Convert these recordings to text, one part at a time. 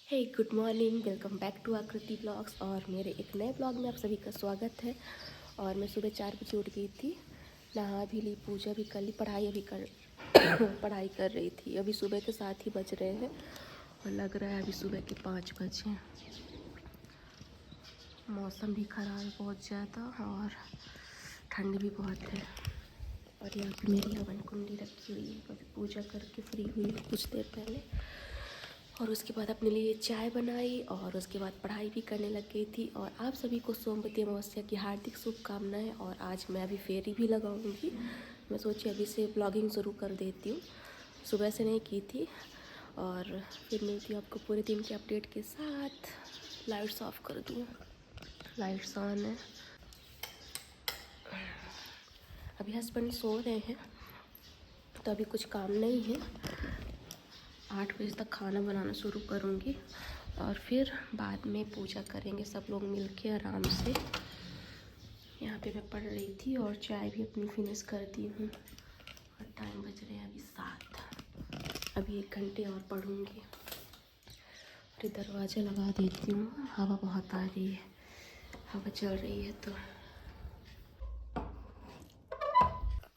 Hey good morning, welcome back to Aakriti blogs. और मेरे एक नए ब्लॉग में आप सभी का स्वागत है। और मैं सुबह 4 बजे उठ गई थी, नहा भी ली, पूजा भी कर ली, पढ़ाई अभी कर पढ़ाई कर रही थी। अभी सुबह के 7 ही बज रहे हैं और लग रहा है अभी सुबह के 5 बजे हैं। मौसम भी ख़राब है बहुत ज़्यादा और ठंड भी बहुत है। और यहाँ पे मेरी हवन कुंडी रखी हुई है, अभी पूजा करके फ्री हुई कुछ देर पहले। और उसके बाद अपने लिए चाय बनाई और उसके बाद पढ़ाई भी करने लग गई थी। और आप सभी को सोमवती अमावस्या की हार्दिक शुभकामनाएं। और आज मैं अभी फेरी भी लगाऊंगी। मैं सोची अभी से ब्लॉगिंग शुरू कर देती हूँ, सुबह से नहीं की थी। और फिर मिलती हूँ आपको पूरे दिन के अपडेट के साथ। लाइट्स ऑफ कर दूँ, लाइट्स ऑन है। अभी हस्बैंड सो रहे हैं तो अभी कुछ काम नहीं है। 8 बजे तक खाना बनाना शुरू करूँगी और फिर बाद में पूजा करेंगे सब लोग मिलके आराम से। यहाँ पे मैं पढ़ रही थी और चाय भी अपनी फिनिश कर दी हूँ। और टाइम बज रहे हैं अभी 7। अभी 1 घंटे और पढ़ूँगी। और दरवाज़ा लगा देती हूँ, हवा बहुत आ रही है, हवा चल रही है तो।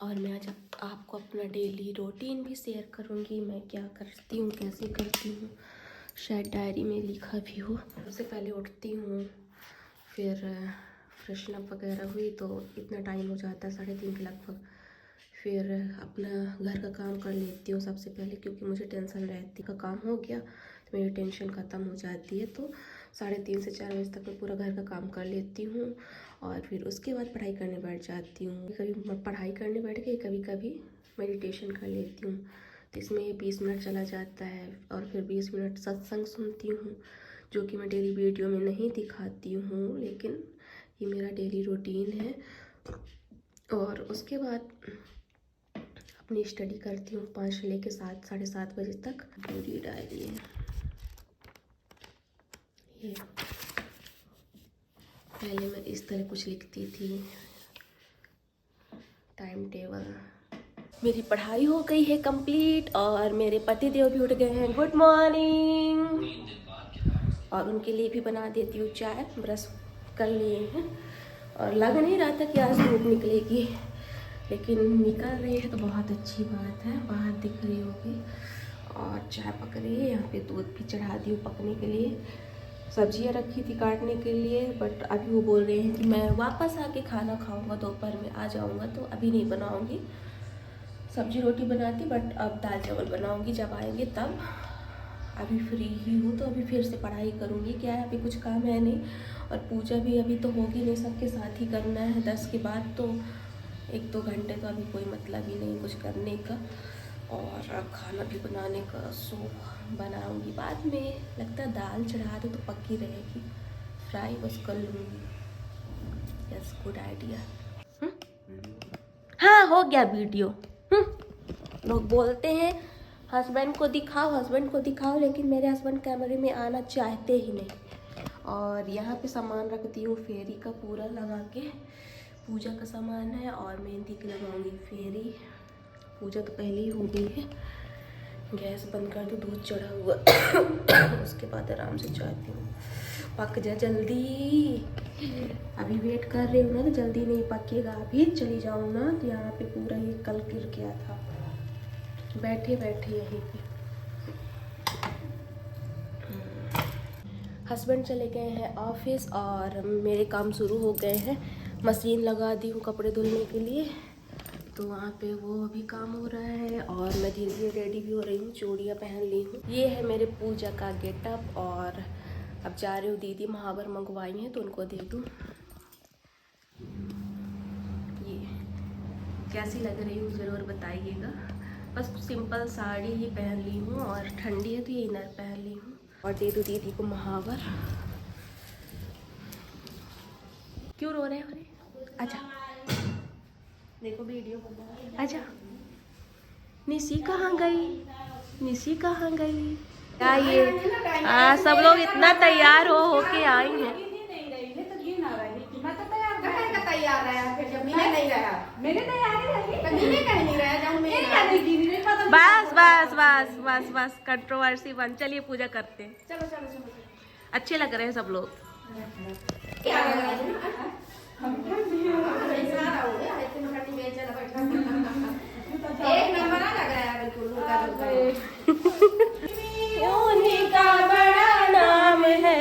और मैं आज आपको अपना डेली रूटीन भी शेयर करूँगी, मैं क्या करती हूँ, कैसे करती हूँ। शायद डायरी में लिखा भी हो। सबसे पहले उठती हूँ, फिर फ्रेशन अप वगैरह हुई तो इतना टाइम हो जाता है 3:30 के लगभग। फिर अपना घर का काम कर लेती हूँ सबसे पहले, क्योंकि मुझे टेंशन रहती का काम हो गया तो मेरी टेंशन ख़त्म हो जाती है। तो 3:30 से 4 बजे तक मैं पूरा घर का काम कर लेती हूँ। और फिर उसके बाद पढ़ाई करने बैठ जाती हूँ। कभी पढ़ाई करने बैठ गई, कभी कभी मेडिटेशन कर लेती हूँ, तो इसमें 20 मिनट चला जाता है। और फिर 20 मिनट सत्संग सुनती हूँ, जो कि मैं डेली वीडियो में नहीं दिखाती हूँ, लेकिन ये मेरा डेली रूटीन है। और उसके बाद अपनी स्टडी करती हूँ 5 से लेकर 7, 7:30 बजे तक। पूरी डायरी है ये। पहले मैं इस तरह कुछ लिखती थी, टाइम टेबल। मेरी पढ़ाई हो गई है कंप्लीट और मेरे पति देव भी उठ गए हैं। Good morning. और उनके लिए भी बना देती हूँ चाय, ब्रश कर लिए हैं। और लग नहीं रहा था कि आज धूप निकलेगी, लेकिन निकल रही है तो बहुत अच्छी बात है। बाहर दिख रही होगी और चाय पक रही है। यहाँ पे दूध भी चढ़ा दी हूँ पकने के लिए। सब्जियाँ रखी थी काटने के लिए, बट अभी वो बोल रहे हैं कि मैं वापस आके खाना खाऊंगा, दोपहर में आ जाऊंगा, तो अभी नहीं बनाऊंगी। सब्जी रोटी बनाती, बट अब दाल चावल बनाऊंगी जब आएंगे तब। अभी फ्री ही हूँ तो अभी फिर से पढ़ाई करूँगी। क्या है, अभी कुछ काम है नहीं। और पूजा भी अभी तो होगी नहीं, सबके साथ ही करना है 10 के बाद, तो 1-2 घंटे तो अभी कोई मतलब ही नहीं कुछ करने का। और खाना भी बनाने का, सो बनाऊँगी बाद में। लगता है दाल चढ़ा दो तो पक्की रहेगी, फ्राई बस कर लूँगी। Yes, good idea. हाँ, हो गया वीडियो। लोग बोलते हैं हस्बैंड को दिखाओ, हस्बैंड को दिखाओ, लेकिन मेरे हस्बैंड कैमरे में आना चाहते ही नहीं। और यहाँ पे सामान रखती हूँ फेरी का पूरा लगा के। पूजा का सामान है और मेहंदी की लगाऊंगी फेरी। पूजा तो पहले ही हो गई है। गैस बंद कर दो, दूध चढ़ा हुआ उसके बाद आराम से चाहती हूँ। पक जा जल्दी, अभी वेट कर रही हूँ ना, तो जल्दी नहीं पकेगा। अभी चली जाऊँ ना तो यहाँ पे पूरा ये कल गिर गया था बैठे बैठे यहीं पे। हस्बैंड चले गए हैं ऑफिस और मेरे काम शुरू हो गए हैं। मशीन लगा दी हूँ कपड़े धुलने के लिए, तो वहाँ पे वो अभी काम हो रहा है। और मैं धीरे धीरे रेडी भी हो रही हूँ, चूड़ियाँ पहन ली हूँ। ये है मेरे पूजा का गेटअप। और अब जा रही हूँ, दीदी महावर मंगवाई हैं तो उनको दे दूँ। ये कैसी लग रही हूँ ज़रूर बताइएगा। बस सिंपल साड़ी ही पहन ली हूँ और ठंडी है तो ये इनर पहन ली हूँ। और दे दो दीदी को महावर। क्यों रो रहे हो? अच्छा देखो वीडियो, अच्छा निशी कहाँ गई, निशी कहाँ गई? क्या ये सब लोग इतना तैयार हो के आई हैं। कह नहीं रहा, मैंने तैयारी रही, कभी नहीं कह नहीं रहा, जाऊँ मैं नहीं पता। बस बस बस बस बस कंट्रोवर्सी बंद। चलिए पूजा करते हैं। चलो चलो चलो। अच्छे लग रहे हैं सब लोग। क्या लग रहा है? ऐसा हो गया, ऐसे में कटी बेच चला बैठा। एक नंबर आ लग रहा है बिल्कुल। उन्हीं का बड़ा नाम है,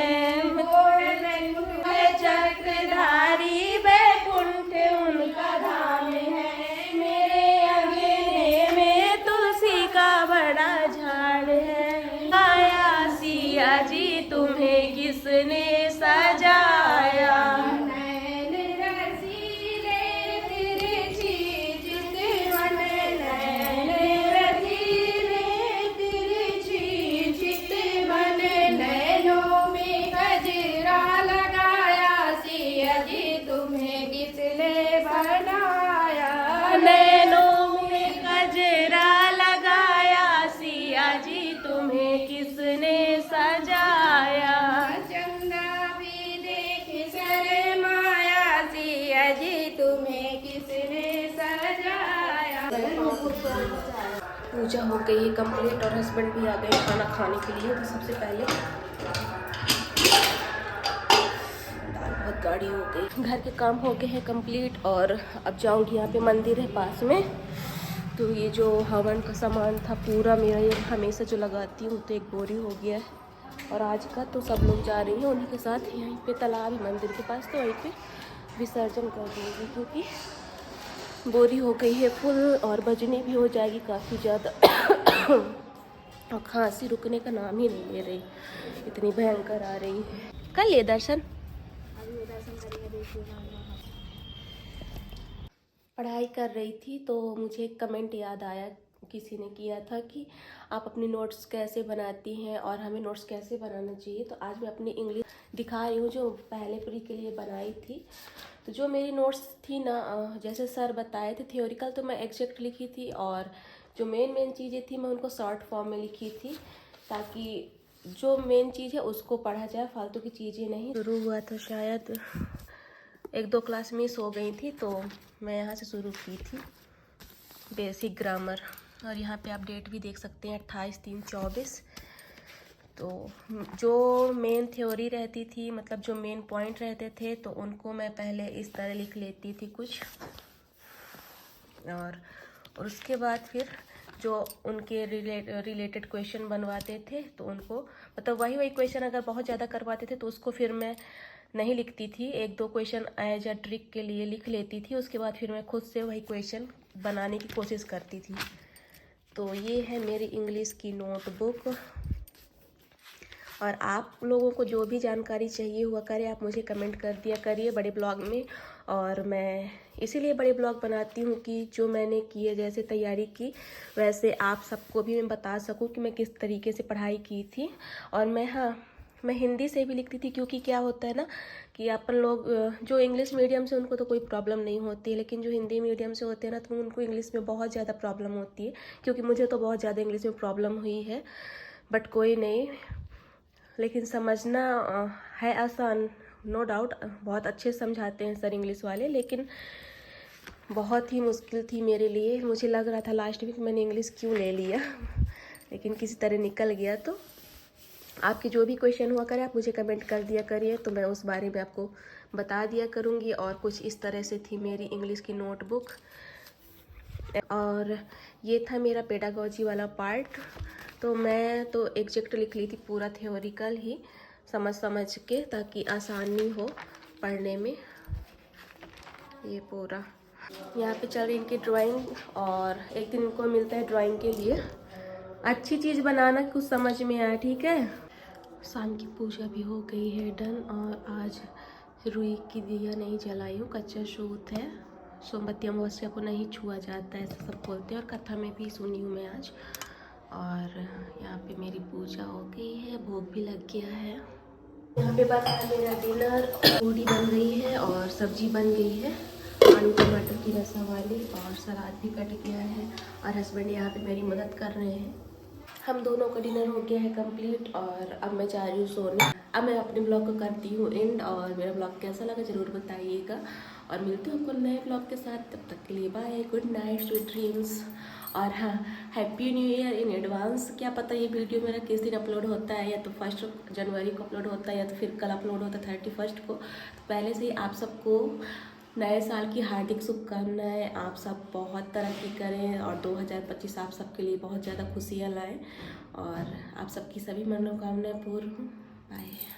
चक्रधारी बैकुंठ उनका धाम है। मेरे अंगने में तुलसी का बड़ा झाड़ है। आया सिया जी तुम्हें किसने सजाया। नैनों में गजरा लगाया सिया जी तुम्हें किसने सजाया। चंदा भी देख शर्माया सिया जी तुम्हें किसने सजाया। पूजा हो गई है कंप्लीट और हस्बैंड भी आ गए खाना खाने के लिए। तो सबसे पहले दाल भात गाड़ी हो गई, घर के काम हो गए हैं कंप्लीट। और अब जाऊंगी, यहाँ पे मंदिर है पास में, तो ये जो हवन का सामान था पूरा मेरा, ये हमेशा जो लगाती हूँ, तो एक बोरी हो गया है। और आज का तो सब लोग जा रही हैं उन्हीं के साथ। यहीं पे तालाब है मंदिर के पास, तो वहीं पे विसर्जन कर देंगे क्योंकि बोरी हो गई है फुल और बजने भी हो जाएगी काफ़ी ज़्यादा। और खांसी रुकने का नाम ही नहीं ले रही, इतनी भयंकर आ रही है। कर लिए दर्शन? पढ़ाई कर रही थी तो मुझे एक कमेंट याद आया, किसी ने किया था कि आप अपनी नोट्स कैसे बनाती हैं और हमें नोट्स कैसे बनाना चाहिए। तो आज मैं अपनी इंग्लिश दिखा रही हूँ जो पहले प्री के लिए बनाई थी। तो जो मेरी नोट्स थी ना, जैसे सर बताए थे थ्योरिकल, तो मैं एग्जैक्ट लिखी थी, और जो मेन चीज़ें थी मैं उनको शॉर्ट फॉर्म में लिखी थी, ताकि जो मेन चीज़ है उसको पढ़ा जाए, फालतू की चीज़ें नहीं। शुरू हुआ था शायद 1-2 क्लास मिस हो गई थी, तो मैं यहाँ से शुरू की थी बेसिक ग्रामर। और यहाँ पे आप डेट भी देख सकते हैं 28/3/24। तो जो मेन थ्योरी रहती थी, मतलब जो मेन पॉइंट रहते थे, तो उनको मैं पहले इस तरह लिख लेती थी कुछ, और उसके बाद फिर जो उनके रिलेटेड क्वेश्चन बनवाते थे तो उनको, मतलब वही क्वेश्चन अगर बहुत ज़्यादा करवाते थे तो उसको फिर मैं नहीं लिखती थी, 1-2 क्वेश्चन एज अ ट्रिक के लिए लिख लेती थी। उसके बाद फिर मैं खुद से वही क्वेश्चन बनाने की कोशिश करती थी। तो ये है मेरी इंग्लिश की नोटबुक। और आप लोगों को जो भी जानकारी चाहिए हुआ करे, आप मुझे कमेंट कर दिया करिए बड़े ब्लॉग में। और मैं इसीलिए बड़े ब्लॉग बनाती हूँ कि जो मैंने किए, जैसे तैयारी की, वैसे आप सबको भी मैं बता सकूँ कि मैं किस तरीके से पढ़ाई की थी। और मैं हिंदी से भी लिखती थी, क्योंकि क्या होता है ना कि अपन लोग जो इंग्लिश मीडियम से उनको तो कोई प्रॉब्लम नहीं होती है, लेकिन जो हिंदी मीडियम से होते हैं ना, तो उनको इंग्लिश में बहुत ज़्यादा प्रॉब्लम होती है। क्योंकि मुझे तो बहुत ज़्यादा इंग्लिश में प्रॉब्लम हुई है, बट कोई नहीं, लेकिन समझना है आसान, नो डाउट। बहुत अच्छे समझाते हैं सर इंग्लिश वाले, लेकिन बहुत ही मुश्किल थी मेरे लिए। मुझे लग रहा था लास्ट वीक मैंने इंग्लिश क्यों ले लिया, लेकिन किसी तरह निकल गया। तो आपके जो भी क्वेश्चन हुआ करे, आप मुझे कमेंट कर दिया करिए, तो मैं उस बारे में आपको बता दिया करूँगी। और कुछ इस तरह से थी मेरी इंग्लिश की नोटबुक। और ये था मेरा पेडागॉजी वाला पार्ट। तो मैं तो एग्जैक्ट लिख ली थी पूरा, थ्योरिकल ही समझ के, ताकि आसानी हो पढ़ने में। ये पूरा यहाँ पे चल रही इनकी ड्राइंग, और एक दिन इनको मिलता है ड्राइंग के लिए। अच्छी चीज़ बनाना कुछ समझ में आया, ठीक है। शाम की पूजा भी हो गई है डन। और आज रुई की दिया नहीं जलाई हूँ, कच्चा सूत है। सोमवती अमावस्या को नहीं छुआ जाता है, ऐसा सब बोलते हैं, और कथा में भी सुनी हूँ मैं आज। और यहाँ पे मेरी पूजा हो गई है, भोग भी लग गया है। यहाँ पे बस मेरा डिनर, पूरी बन गई है और सब्जी बन गई है, आलू टमाटर की रसा वाली, और सलाद भी कट गया है। और हस्बैंड यहाँ पे मेरी मदद कर रहे हैं। हम दोनों का डिनर हो गया है कंप्लीट, और अब मैं जा रही हूँ सोने। अब मैं अपने ब्लॉग को करती हूँ एंड। और मेरा ब्लॉग कैसा लगा ज़रूर बताइएगा। और मिलती हूँ आपको नए ब्लॉग के साथ। तब तक के लिए bye, good night, sweet dreams. और हाँ, happy new year in advance. क्या पता ये वीडियो मेरा किस दिन अपलोड होता है, या तो 1 जनवरी को अपलोड होता है या तो फिर कल अपलोड होता है 31 को। तो पहले से ही आप सबको नए साल की हार्दिक शुभकामनाएं। आप सब बहुत तरक्की करें और 2025 आप सबके लिए बहुत ज़्यादा खुशियाँ लाएं और आप सबकी सभी मनोकामनाएं पूर्ण हों। बाय।